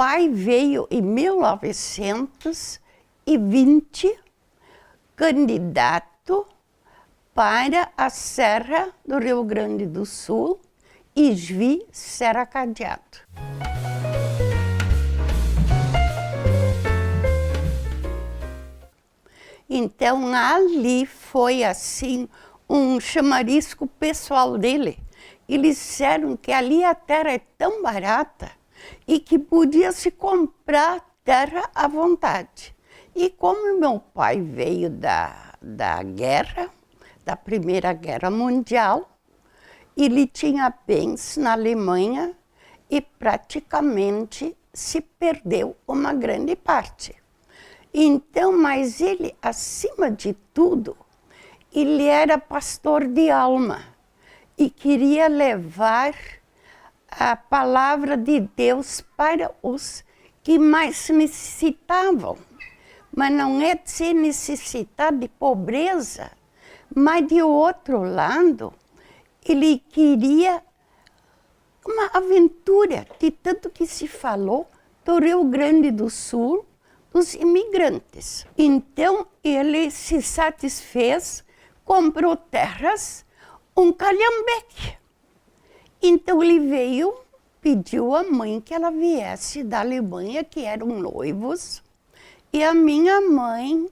pai veio em 1920, candidato para a Serra do Rio Grande do Sul, Ijuí, Serra Cadeado. Então, ali foi assim um chamarisco pessoal dele. Eles disseram que ali a terra é tão barata e que podia se comprar terra à vontade. E como meu pai veio da guerra, da Primeira Guerra Mundial, ele tinha bens na Alemanha e praticamente se perdeu uma grande parte. Então, mas ele, acima de tudo, ele era pastor de alma e queria levar a palavra de Deus para os que mais necessitavam. Mas não é de se necessitar de pobreza, mas de outro lado, ele queria uma aventura, de tanto que se falou do Rio Grande do Sul, dos imigrantes. Então, ele se satisfez, comprou terras, um calhambeque. Então, ele veio, pediu à mãe que ela viesse da Alemanha, que eram noivos, e a minha mãe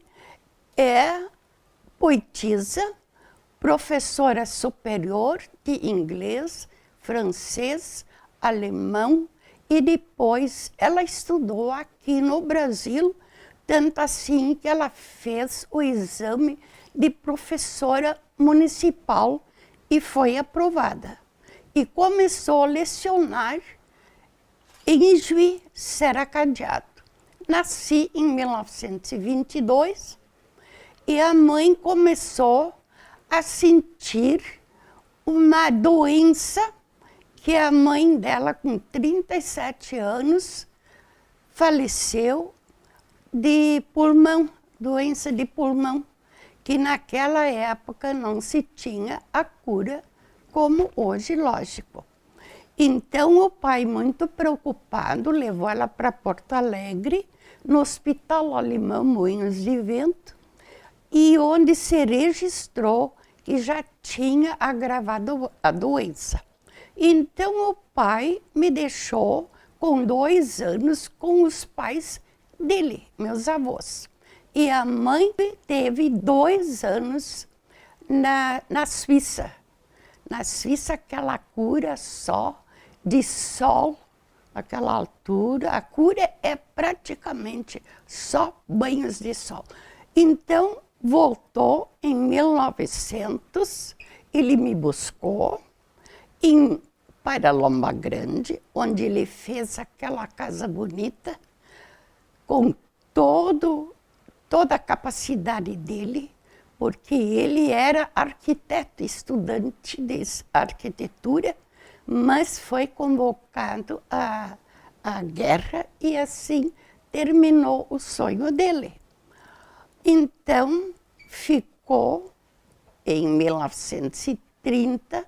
é poetisa, professora superior de inglês, francês, alemão, e depois ela estudou aqui no Brasil, tanto assim que ela fez o exame de professora municipal e foi aprovada. E começou a lecionar em Ijuí, Serra Cadeado. Nasci em 1922 e a mãe começou a sentir uma doença que a mãe dela, com 37 anos, faleceu de pulmão, doença de pulmão, que naquela época não se tinha a cura como hoje, lógico. Então o pai, muito preocupado, levou ela para Porto Alegre, no Hospital Alemão Moinhos de Vento, e onde se registrou que já tinha agravado a doença. Então o pai me deixou com 2 anos com os pais dele, meus avós. E a mãe teve 2 anos na Suíça. Na Suíça, aquela cura só de sol, aquela altura, a cura é praticamente só banhos de sol. Então, voltou em 1900, ele me buscou para Lomba Grande, onde ele fez aquela casa bonita, com toda a capacidade dele, porque ele era arquiteto, estudante de arquitetura, mas foi convocado à guerra e assim terminou o sonho dele. Então, ficou em 1930,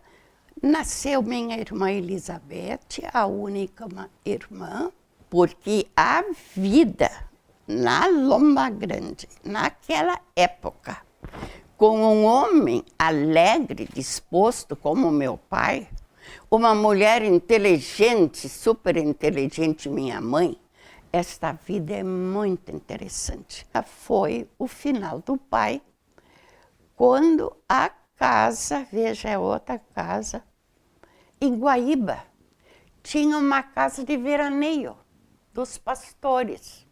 nasceu minha irmã Elizabeth, a única irmã, porque a vida na Lomba Grande, naquela época, com um homem alegre, disposto como meu pai, uma mulher inteligente, super inteligente, minha mãe, esta vida é muito interessante. Foi o final do pai, quando a casa, veja, é outra casa, em Guaíba, tinha uma casa de veraneio dos pastores.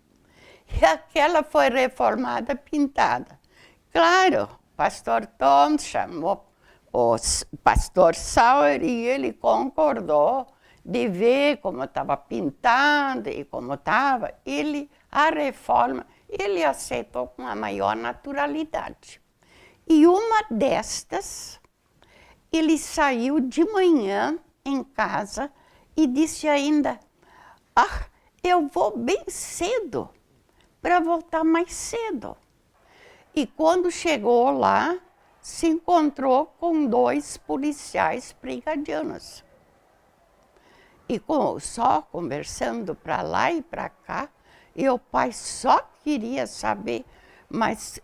E aquela foi reformada, pintada. Claro, o pastor Tom chamou o pastor Sauer e ele concordou de ver como estava pintada e como estava. A reforma, ele aceitou com a maior naturalidade. E uma destas, ele saiu de manhã em casa e disse ainda, eu vou bem cedo, para voltar mais cedo. E quando chegou lá, se encontrou com 2 policiais brigadianos. E só conversando para lá e para cá, e o pai só queria saber, mas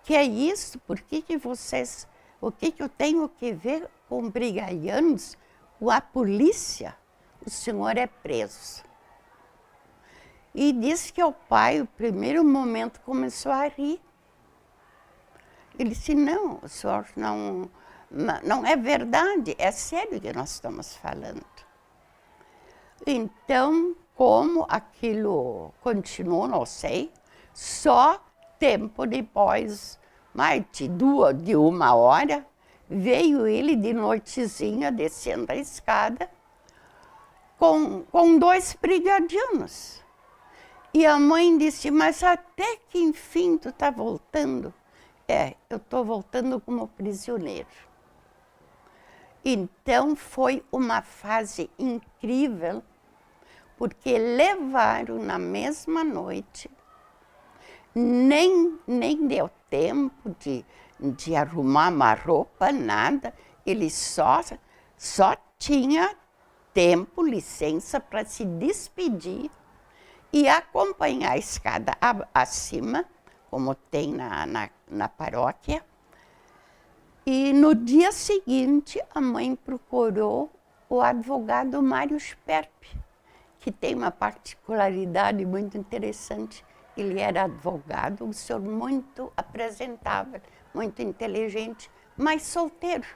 que é isso? Por que que vocês, o que que eu tenho que ver com brigaianos, com a polícia? O senhor é preso. E disse que o pai, no primeiro momento, começou a rir. Ele disse, não, o senhor não é verdade, é sério que nós estamos falando. Então, como aquilo continuou, não sei, só tempo depois, mais de uma hora, veio ele de noitezinha, descendo a escada, com 2 brigadianos. E a mãe disse, mas até que enfim tu está voltando? Eu estou voltando como prisioneiro. Então foi uma fase incrível, porque levaram na mesma noite, nem deu tempo de arrumar uma roupa, nada. Ele só tinha tempo, licença para se despedir e acompanhar a escada acima, como tem na paróquia. E no dia seguinte, a mãe procurou o advogado Mário Sperp, que tem uma particularidade muito interessante. Ele era advogado, um senhor muito apresentável, muito inteligente, mas solteiro.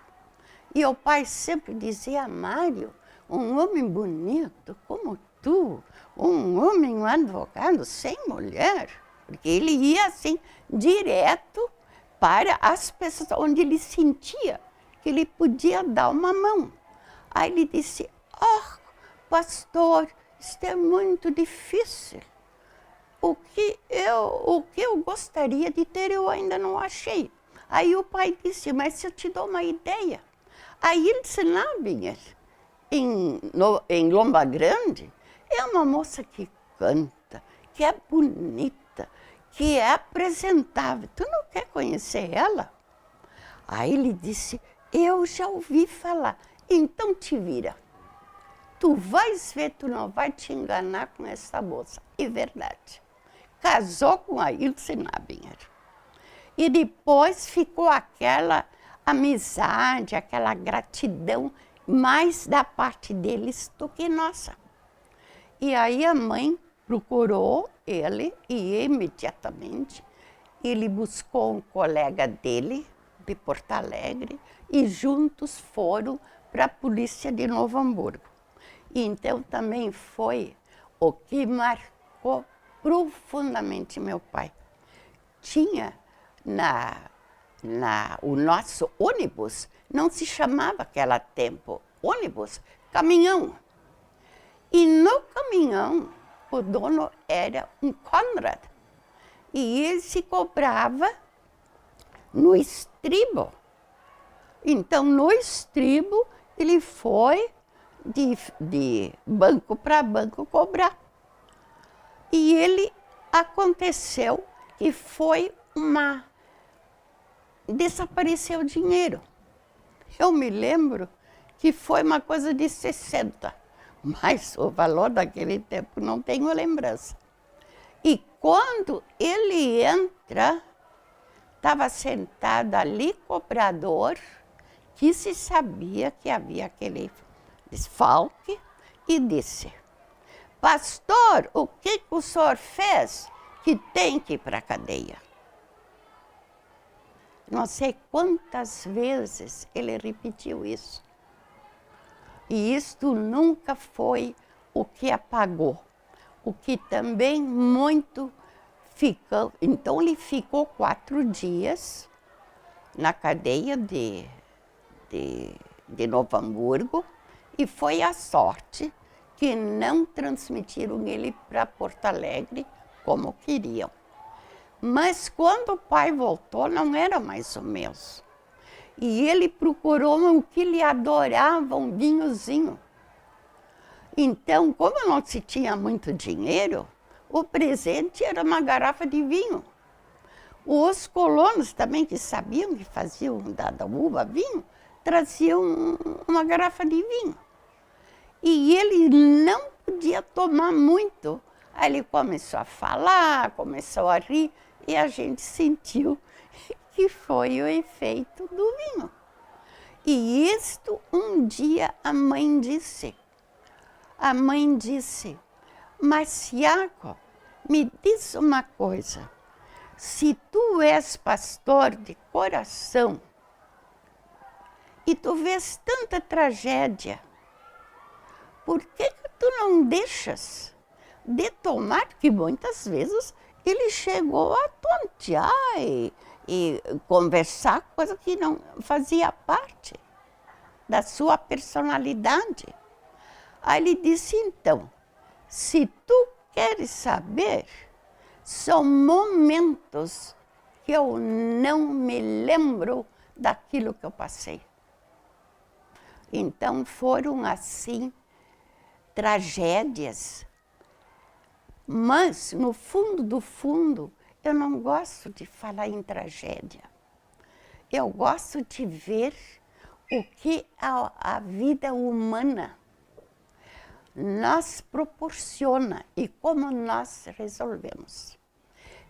E o pai sempre dizia, Mário, um homem bonito como tu, um homem, um advogado sem mulher, porque ele ia assim, direto para as pessoas onde ele sentia que ele podia dar uma mão. Aí ele disse, pastor, isto é muito difícil. O que eu gostaria de ter, eu ainda não achei. Aí o pai disse, mas se eu te dou uma ideia, a Ilse Nabinger, em Lomba Grande, é uma moça que canta, que é bonita, que é apresentável. Tu não quer conhecer ela? Aí ele disse, eu já ouvi falar, então te vira. Tu vais ver, tu não vai te enganar com essa moça. E verdade. Casou com a Ilse Nabinger. E depois ficou aquela amizade, aquela gratidão, mais da parte deles do que nossa. E aí a mãe procurou ele e imediatamente ele buscou um colega dele de Porto Alegre e juntos foram para a polícia de Novo Hamburgo. E então também foi o que marcou profundamente meu pai. Tinha o nosso ônibus, não se chamava naquele tempo ônibus, caminhão. E no caminhão, o dono era um Conrad. E ele se cobrava no estribo. Então, no estribo, ele foi de banco para banco cobrar. E ele aconteceu que foi desapareceu o dinheiro. Eu me lembro que foi uma coisa de 60, mas o valor daquele tempo não tenho lembrança. E quando ele entra, estava sentado ali cobrador, que se sabia que havia aquele desfalque, e disse, pastor, o que o senhor fez que tem que ir para a cadeia? Não sei quantas vezes ele repetiu isso. E isto nunca foi o que apagou. O que também muito ficou. Então ele ficou 4 dias na cadeia de Novo Hamburgo e foi a sorte que não transmitiram ele para Porto Alegre como queriam. Mas quando o pai voltou, não era mais o mesmo. E ele procurou o que lhe adorava, um vinhozinho. Então, como não se tinha muito dinheiro, o presente era uma garrafa de vinho. Os colonos também, que sabiam que faziam da uva vinho, traziam uma garrafa de vinho. E ele não podia tomar muito. Aí ele começou a falar, começou a rir, e a gente sentiu que foi o efeito do vinho. E isto um dia a mãe disse, mas Iago, me diz uma coisa, se tu és pastor de coração e tu vês tanta tragédia, por que tu não deixas de tomar? Que muitas vezes ele chegou a tontear e conversar, coisa que não fazia parte da sua personalidade. Aí ele disse, então, se tu queres saber, são momentos que eu não me lembro daquilo que eu passei. Então foram assim, tragédias. Mas, no fundo do fundo, eu não gosto de falar em tragédia. Eu gosto de ver o que a vida humana nos proporciona e como nós resolvemos.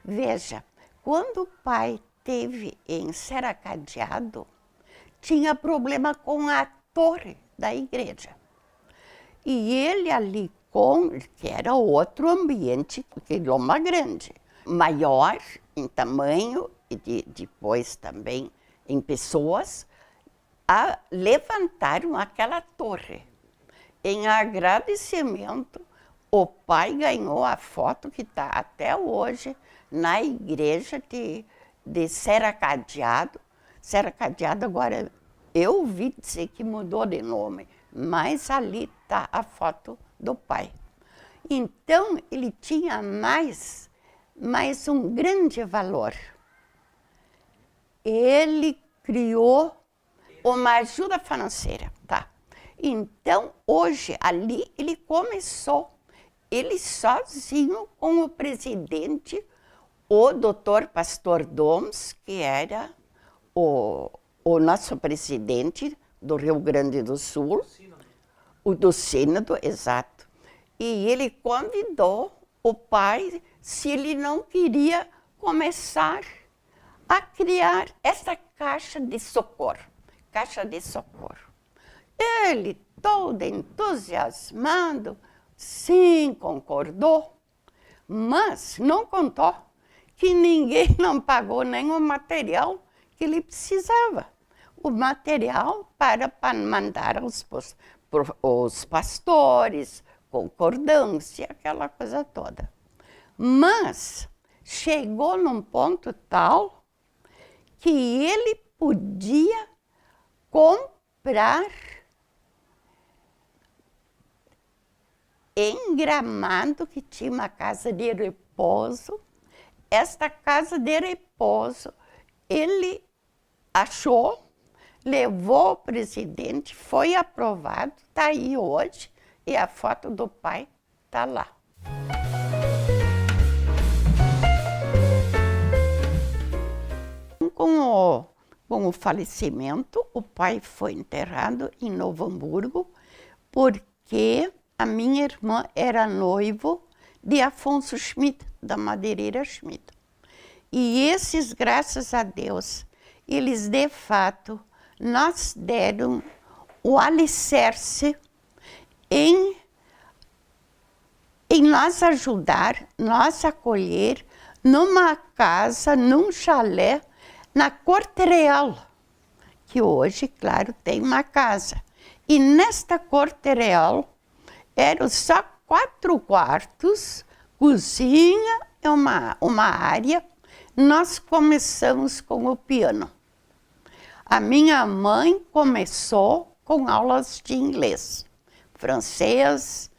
Veja, quando o pai esteve em Serra Cadeado, tinha problema com a torre da igreja. E ele ali que era outro ambiente que Loma Grande, maior em tamanho e depois também em pessoas, levantaram aquela torre. Em agradecimento, o pai ganhou a foto que está até hoje na igreja de Serra Cadeado. Serra Cadeado agora, eu ouvi dizer que mudou de nome, mas ali está a foto do pai. Então, ele tinha mais um grande valor. Ele criou uma ajuda financeira, tá? Então, hoje, ali, ele começou, ele sozinho com o presidente, o doutor Pastor Doms, que era o nosso presidente do Rio Grande do Sul, o do Sínodo, exato. E ele convidou o pai se ele não queria começar a criar essa caixa de socorro. Ele, todo entusiasmado, sim, concordou, mas não contou que ninguém não pagou nem o material que ele precisava. O material para mandar os pastores, concordância, aquela coisa toda. Mas chegou num ponto tal que ele podia comprar em Gramado, que tinha uma casa de repouso. Esta casa de repouso ele achou, levou o presidente, foi aprovado, está aí hoje, e a foto do pai está lá. Com o falecimento, o pai foi enterrado em Novo Hamburgo, porque a minha irmã era noivo de Afonso Schmidt, da madeireira Schmidt. E esses, graças a Deus, eles de fato nos deram o alicerce em nos ajudar, nos acolher numa casa, num chalé, na Corte Real, que hoje, claro, tem uma casa. E nesta Corte Real eram só 4 quartos, cozinha e uma área. Nós começamos com o piano. A minha mãe começou com aulas de inglês, francês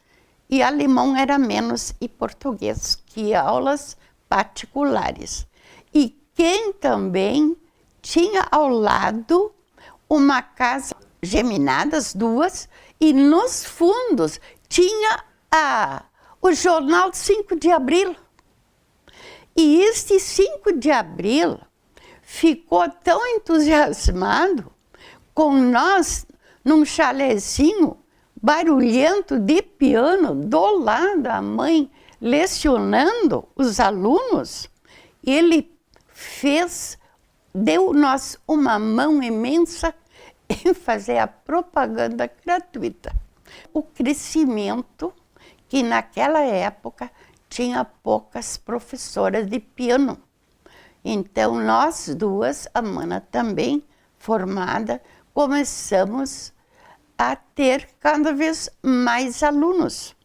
e alemão era menos, e português, que aulas particulares. E quem também tinha ao lado uma casa geminada, as duas, e nos fundos tinha o jornal 5 de Abril. E este 5 de Abril ficou tão entusiasmado com nós num chalezinho barulhento de piano, do lado a mãe lecionando os alunos, ele deu-nos uma mão imensa em fazer a propaganda gratuita. O crescimento que naquela época tinha poucas professoras de piano. Então nós duas, a Mana também formada, começamos a ter cada vez mais alunos.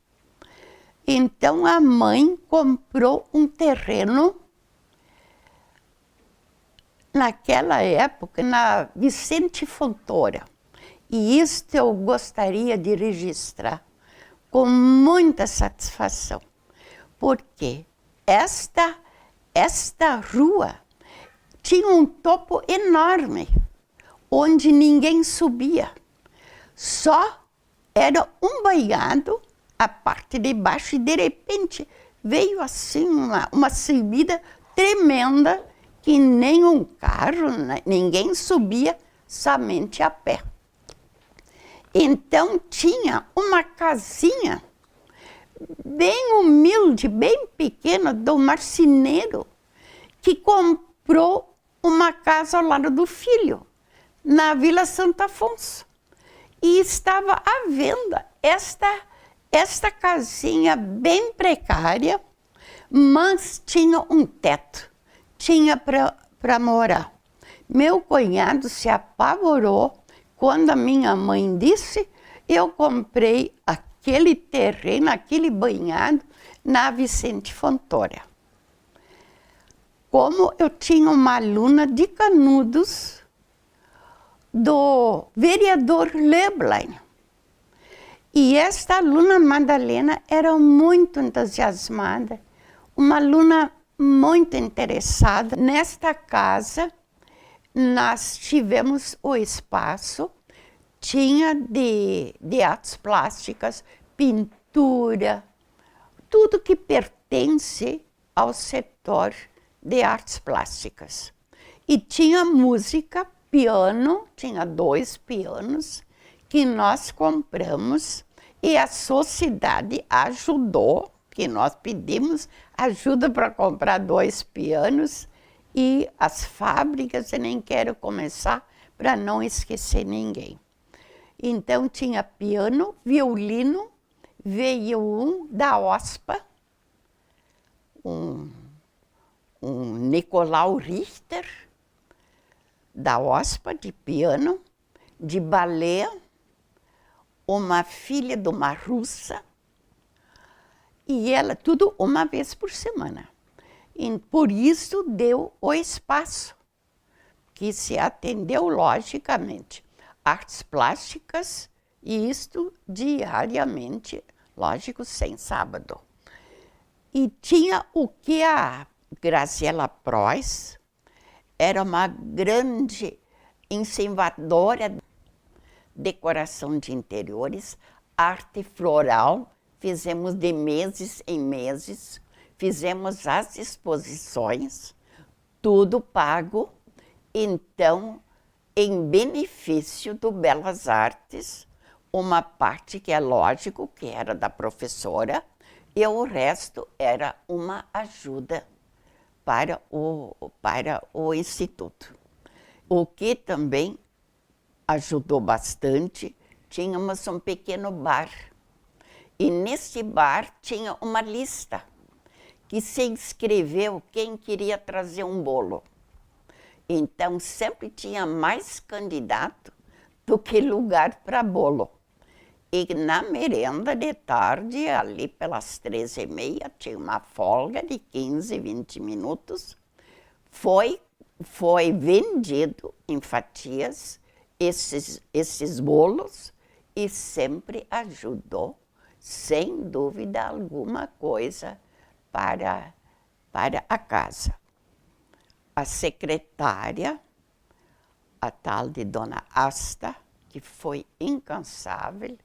Então a mãe comprou um terreno naquela época na Vicente Fontoura. E isto eu gostaria de registrar com muita satisfação, porque esta rua tinha um topo enorme, onde ninguém subia. Só era um banhado, a parte de baixo, e de repente veio assim uma subida tremenda, que nem um carro, ninguém subia, somente a pé. Então tinha uma casinha bem humilde, bem pequena, do marceneiro, que comprou uma casa ao lado do filho, na Vila Santo Afonso. E estava à venda esta casinha bem precária, mas tinha um teto, tinha para morar. Meu cunhado se apavorou quando a minha mãe disse: eu comprei aquele terreno, aquele banhado na Vicente Fontoura. Como eu tinha uma aluna de Canudos, do vereador Leblanc. E esta aluna, Madalena, era muito entusiasmada, uma aluna muito interessada. Nesta casa, nós tivemos o espaço, tinha de artes plásticas, pintura, tudo que pertence ao setor de artes plásticas. E tinha música, piano, tinha 2 pianos que nós compramos e a sociedade ajudou, que nós pedimos ajuda para comprar 2 pianos, e as fábricas eu nem quero começar para não esquecer ninguém. Então tinha piano, violino, veio um da OSPA, um Nicolau Richter, da OSPA, de piano, de balé, uma filha de uma russa, e ela tudo uma vez por semana. E por isso deu o espaço, que se atendeu logicamente artes plásticas, e isto diariamente, lógico, sem sábado. E tinha o que a Graziela Preuss era uma grande incentivadora, decoração de interiores, arte floral, fizemos de meses em meses, fizemos as exposições, tudo pago, então, em benefício do Belas Artes, uma parte que é lógico que era da professora, e o resto era uma ajuda para o Instituto. O que também ajudou bastante, tínhamos um pequeno bar. E nesse bar tinha uma lista que se inscreveu quem queria trazer um bolo. Então sempre tinha mais candidato do que lugar para bolo. E na merenda de tarde, ali pelas 13h30, tinha uma folga de 15, 20 minutos. Foi vendido em fatias esses bolos e sempre ajudou, sem dúvida alguma coisa, para a casa. A secretária, a tal de Dona Asta, que foi incansável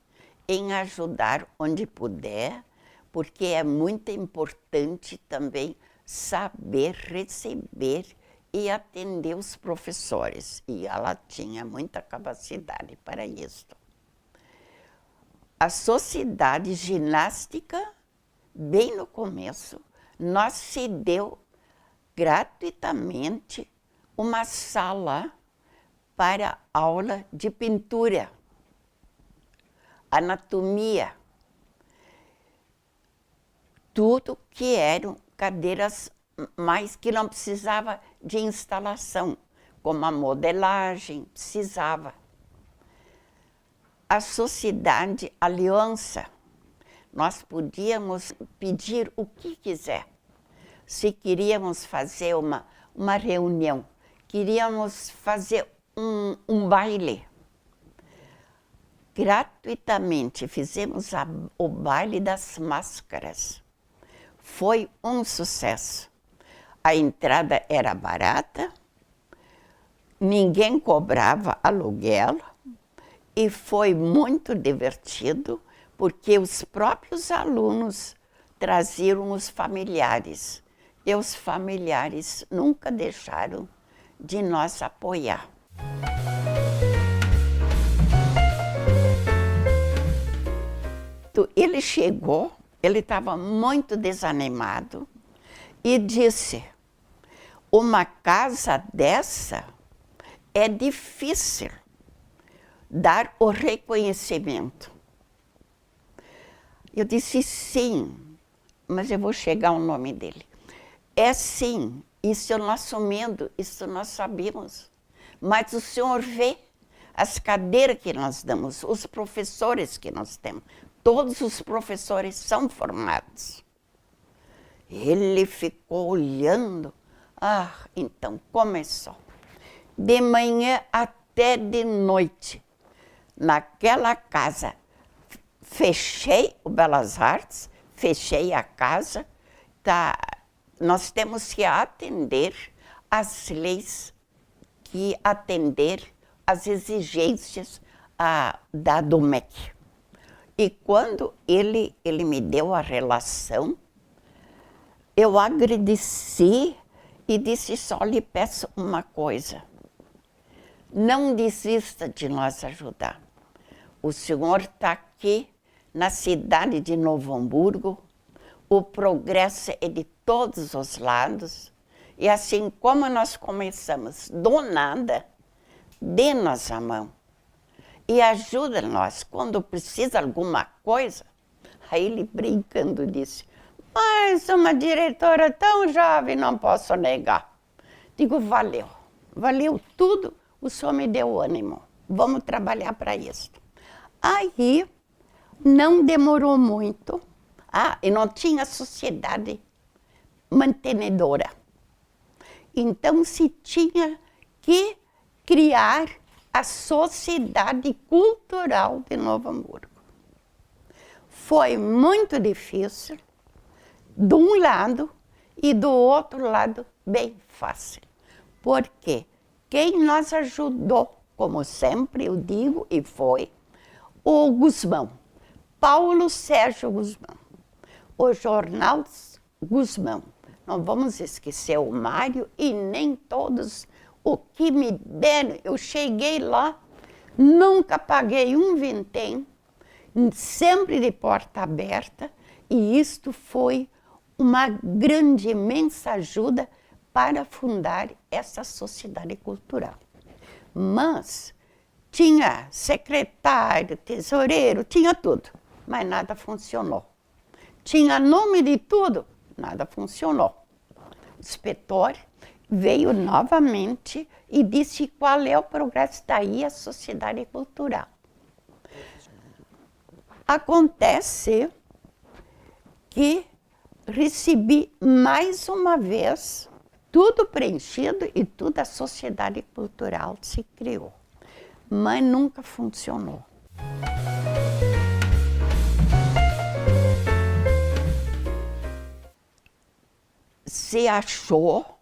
em ajudar onde puder, porque é muito importante também saber receber e atender os professores. E ela tinha muita capacidade para isso. a sociedade ginástica, bem no começo, nós cedeu gratuitamente uma sala para aula de pintura, anatomia, tudo que eram cadeiras mais que não precisava de instalação, como a modelagem precisava. A Sociedade Aliança, nós podíamos pedir o que quiser. Se queríamos fazer uma reunião, queríamos fazer um baile. Gratuitamente fizemos o baile das máscaras. Foi um sucesso. A entrada era barata, ninguém cobrava aluguel e foi muito divertido porque os próprios alunos traziam os familiares e os familiares nunca deixaram de nos apoiar. Ele chegou, ele estava muito desanimado e disse: uma casa dessa é difícil dar o reconhecimento. Eu disse: sim, mas eu vou chegar ao nome dele. É sim, isso é o nosso medo, isso nós sabemos. Mas o senhor vê as cadeiras que nós damos, os professores que nós temos. Todos os professores são formados. Ele ficou olhando. Ah, então começou. De manhã até de noite, naquela casa, fechei o Belas Artes, fechei a casa. Nós temos que atender às leis, que atender às exigências do MEC. E quando ele me deu a relação, eu agradeci e disse: só lhe peço uma coisa, não desista de nos ajudar. O senhor está aqui na cidade de Novo Hamburgo, o progresso é de todos os lados, e assim como nós começamos do nada, dê-nos a mão. E ajuda-nos quando precisa alguma coisa. Aí ele, brincando, disse: mas uma diretora tão jovem, não posso negar. Digo: valeu, valeu tudo, o senhor me deu ânimo, vamos trabalhar para isso. Aí, não demorou muito, e não tinha sociedade mantenedora. Então se tinha que criar a Sociedade Cultural de Novo Hamburgo. Foi muito difícil, de um lado, e do outro lado, bem fácil. Porque quem nos ajudou, como sempre eu digo, e foi o Guzmão, Paulo Sérgio Guzmão, o jornal Guzmão. Não vamos esquecer o Mário e nem todos o que me deram. Eu cheguei lá, nunca paguei um vintém, sempre de porta aberta, e isto foi uma grande, imensa ajuda para fundar essa sociedade cultural. Mas tinha secretário, tesoureiro, tinha tudo, mas nada funcionou. Tinha nome de tudo, nada funcionou. O inspetor veio novamente e disse qual é o progresso daí a sociedade cultural. Acontece que recebi mais uma vez tudo preenchido e toda a sociedade cultural se criou, mas nunca funcionou. Se achou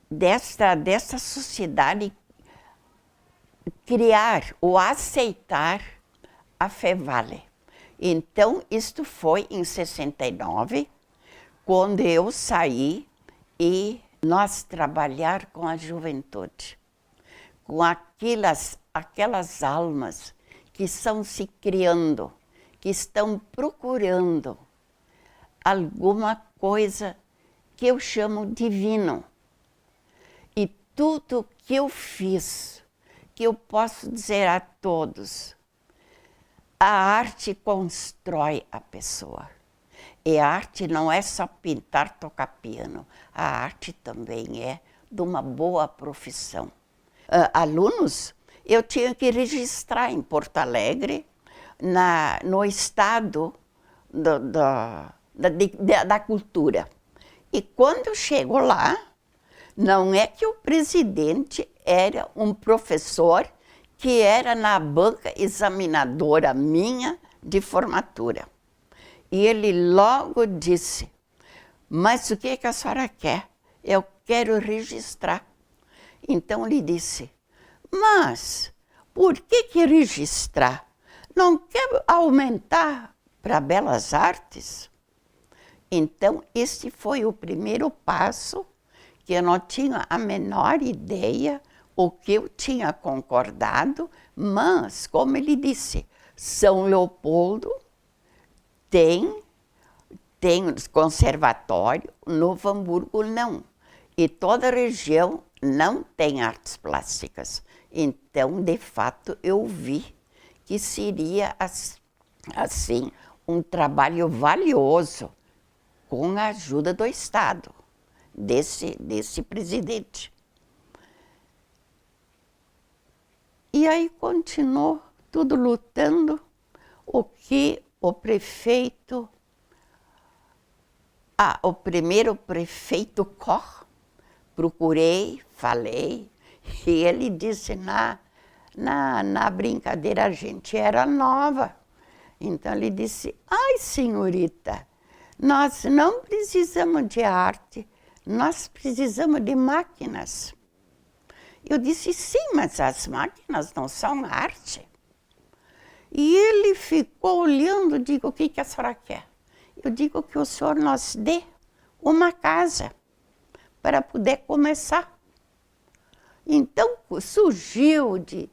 dessa sociedade criar ou aceitar a Fevale. Então, isto foi em 69, quando eu saí e nós trabalhar com a juventude, com aquelas almas que estão se criando, que estão procurando alguma coisa que eu chamo divino. E tudo que eu fiz, que eu posso dizer a todos, a arte constrói a pessoa. E a arte não é só pintar, tocar piano. A arte também é de uma boa profissão. Alunos, eu tinha que registrar em Porto Alegre, no estado da cultura. E quando eu chego lá, não é que o presidente era um professor que era na banca examinadora minha de formatura. E ele logo disse, mas o que a senhora quer? Eu quero registrar. Então ele disse, mas por que registrar? Não quer aumentar para Belas Artes? Então esse foi o primeiro passo, que eu não tinha a menor ideia o que eu tinha concordado, mas, como ele disse, São Leopoldo tem conservatório, Novo Hamburgo não. E toda a região não tem artes plásticas. Então, de fato, eu vi que seria, assim, um trabalho valioso com a ajuda do Estado, desse presidente. E aí continuou tudo lutando, o que o prefeito, o primeiro prefeito Koch, procurei, falei, e ele disse, na brincadeira a gente era nova. Então ele disse, ai senhorita, nós não precisamos de arte, nós precisamos de máquinas. Eu disse, sim, mas as máquinas não são arte. E ele ficou olhando, digo, o que a senhora quer? Eu digo que o senhor nos dê uma casa para poder começar. Então, surgiu de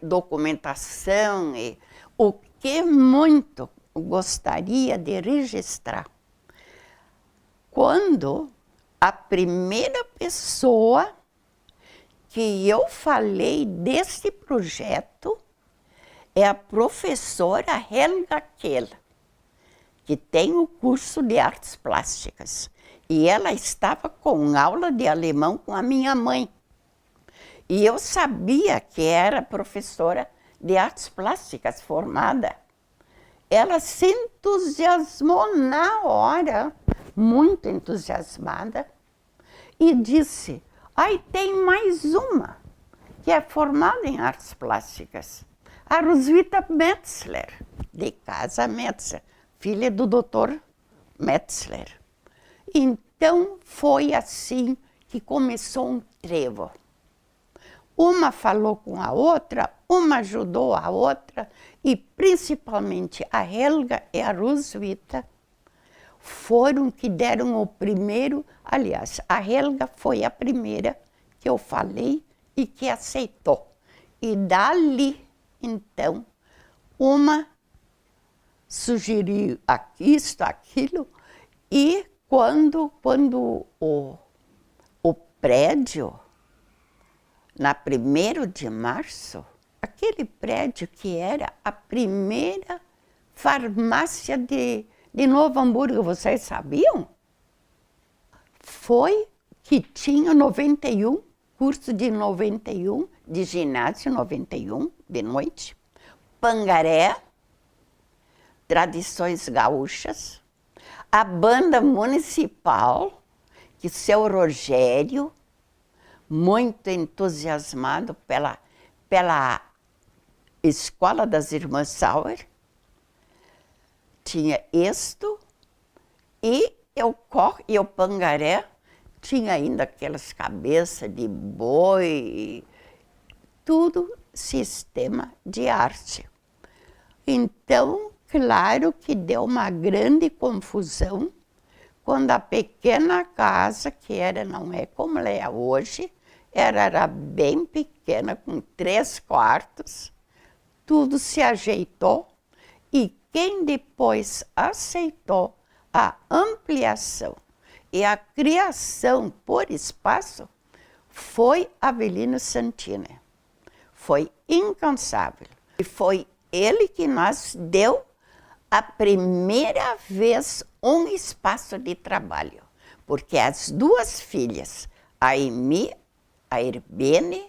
documentação, e o que muito gostaria de registrar. Quando a primeira pessoa que eu falei desse projeto é a professora Helga Kehl, que tem o curso de artes plásticas. E ela estava com aula de alemão com a minha mãe. E eu sabia que era professora de artes plásticas formada. Ela se entusiasmou na hora, muito entusiasmada, e disse, ai, tem mais uma, que é formada em artes plásticas. A Roswitha Metzler, de Casa Metzler, filha do Dr. Metzler. Então, foi assim que começou um trevo. Uma falou com a outra, uma ajudou a outra, e principalmente a Helga e a Roswitha foram que deram o primeiro, aliás, a Helga foi a primeira que eu falei e que aceitou. E dali, então, uma sugeriu isto, aquilo, e quando o prédio, na 1º de março, aquele prédio que era a primeira farmácia de Novo Hamburgo, vocês sabiam? Foi que tinha 91, curso de 91, de ginásio 91, de noite, Pangaré, tradições gaúchas, a banda municipal, que seu Rogério, muito entusiasmado pela Escola das Irmãs Sauer, tinha isto, e o Pangaré tinha ainda aquelas cabeças de boi, tudo sistema de arte. Então, claro que deu uma grande confusão quando a pequena casa, que não é como ela é hoje, era bem pequena, com 3 quartos, tudo se ajeitou e quem depois aceitou a ampliação e a criação por espaço foi Avelino Santini. Foi incansável. E foi ele que nos deu a primeira vez um espaço de trabalho. Porque as duas filhas, a Emi, a Irbene,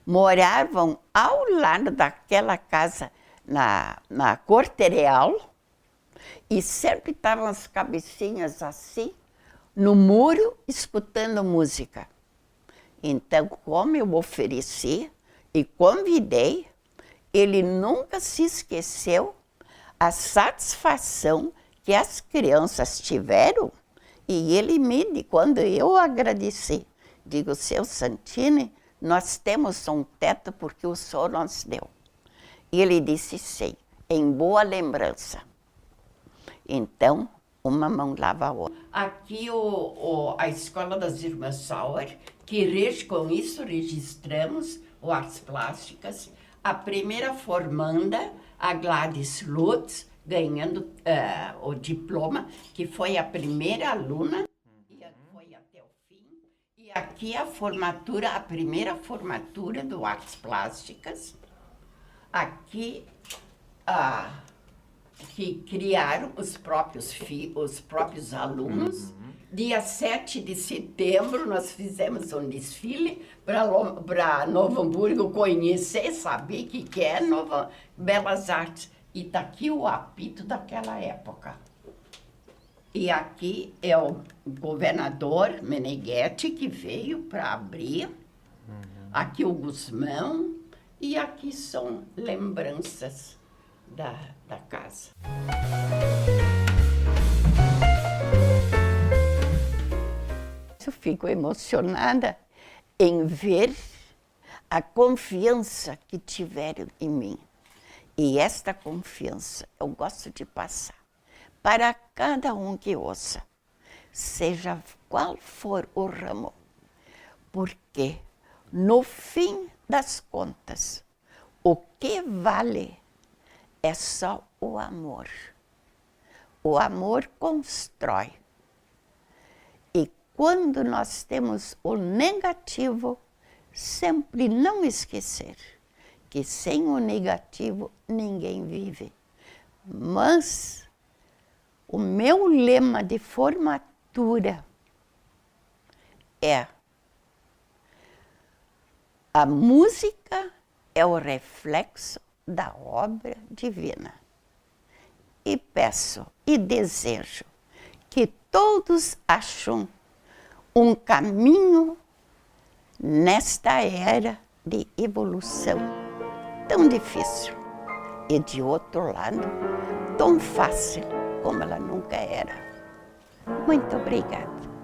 moravam ao lado daquela casa na Corte Real e sempre estavam as cabecinhas assim, no muro, escutando música. Então, como eu ofereci e convidei, ele nunca se esqueceu a satisfação que as crianças tiveram e ele quando eu agradeci, digo, seu Santini, nós temos um teto porque o senhor nos deu. E ele disse sim, em boa lembrança. Então, uma mão lava a outra. Aqui a Escola das Irmãs Sauer, que com isso registramos o Artes Plásticas, a primeira formanda, a Gladys Lutz, ganhando o diploma, que foi a primeira aluna, e foi até o fim. E aqui a formatura, a primeira formatura do Artes Plásticas. Aqui, que criaram os próprios alunos. Dia 7 de setembro, nós fizemos um desfile para Novo Hamburgo conhecer, saber o que é Belas Artes. E está aqui o apito daquela época. E aqui é o governador Meneghetti, que veio para abrir. Aqui o Guzmão. E aqui são lembranças da casa. Eu fico emocionada em ver a confiança que tiveram em mim. E esta confiança eu gosto de passar para cada um que ouça, seja qual for o ramo, porque no fim das contas, o que vale é só o amor. O amor constrói. E quando nós temos o negativo, sempre não esquecer que sem o negativo ninguém vive. Mas o meu lema de formatura é: a música é o reflexo da obra divina. E peço e desejo que todos acham um caminho nesta era de evolução tão difícil e, de outro lado, tão fácil como ela nunca era. Muito obrigada.